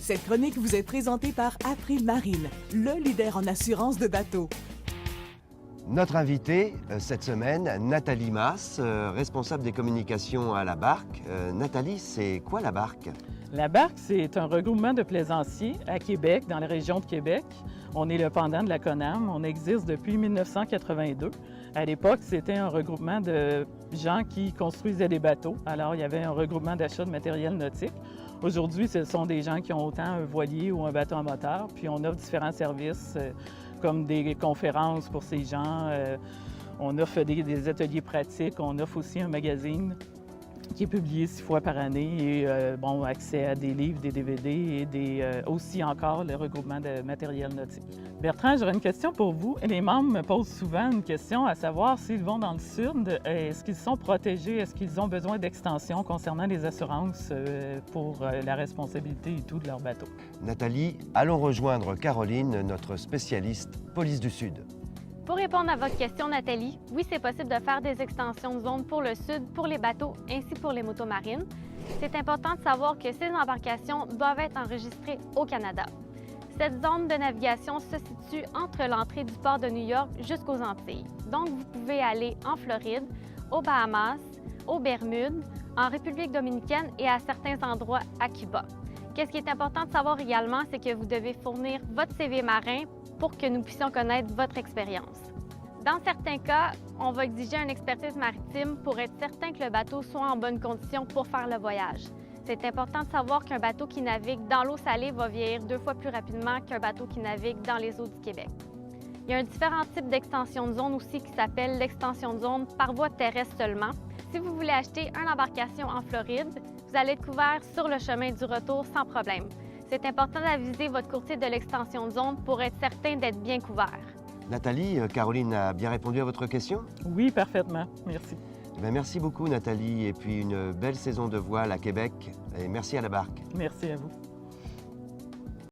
Cette chronique vous est présentée par April Marine, le leader en assurance de bateau. Notre invitée cette semaine, Nathalie Masse, responsable des communications à la Barque. Nathalie, c'est quoi la Barque? La Barque, c'est un regroupement de plaisanciers à Québec, dans la région de Québec. On est le pendant de la CONAM. On existe depuis 1982. À l'époque, c'était un regroupement de gens qui construisaient des bateaux. Alors, il y avait un regroupement d'achat de matériel nautique. Aujourd'hui, ce sont des gens qui ont autant un voilier ou un bateau à moteur. Puis, on offre différents services comme des conférences pour ces gens. On offre des ateliers pratiques. On offre aussi un magazine qui est publié 6 fois par année et accès à des livres, des DVD et aussi encore le regroupement de matériel nautique. Bertrand, j'aurais une question pour vous. Les membres me posent souvent une question à savoir s'ils vont dans le sud, est-ce qu'ils sont protégés, est-ce qu'ils ont besoin d'extensions concernant les assurances pour la responsabilité et tout de leur bateau? Nathalie, allons rejoindre Caroline, notre spécialiste police du Sud. Pour répondre à votre question, Nathalie, oui, c'est possible de faire des extensions de zone pour le sud, pour les bateaux ainsi pour les motos marines. C'est important de savoir que ces embarcations doivent être enregistrées au Canada. Cette zone de navigation se situe entre l'entrée du port de New York jusqu'aux Antilles. Donc, vous pouvez aller en Floride, aux Bahamas, aux Bermudes, en République dominicaine et à certains endroits à Cuba. Qu'est-ce qui est important de savoir également, c'est que vous devez fournir votre CV marin pour que nous puissions connaître votre expérience. Dans certains cas, on va exiger une expertise maritime pour être certain que le bateau soit en bonne condition pour faire le voyage. C'est important de savoir qu'un bateau qui navigue dans l'eau salée va vieillir 2 fois plus rapidement qu'un bateau qui navigue dans les eaux du Québec. Il y a un différent type d'extension de zone aussi qui s'appelle l'extension de zone par voie terrestre seulement. Si vous voulez acheter une embarcation en Floride, vous allez être couvert sur le chemin du retour sans problème. C'est important d'aviser votre courtier de l'extension de zone pour être certain d'être bien couvert. Nathalie, Caroline a bien répondu à votre question? Oui, parfaitement. Merci. Merci beaucoup Nathalie et puis une belle saison de voile à Québec et merci à la Barque. Merci à vous.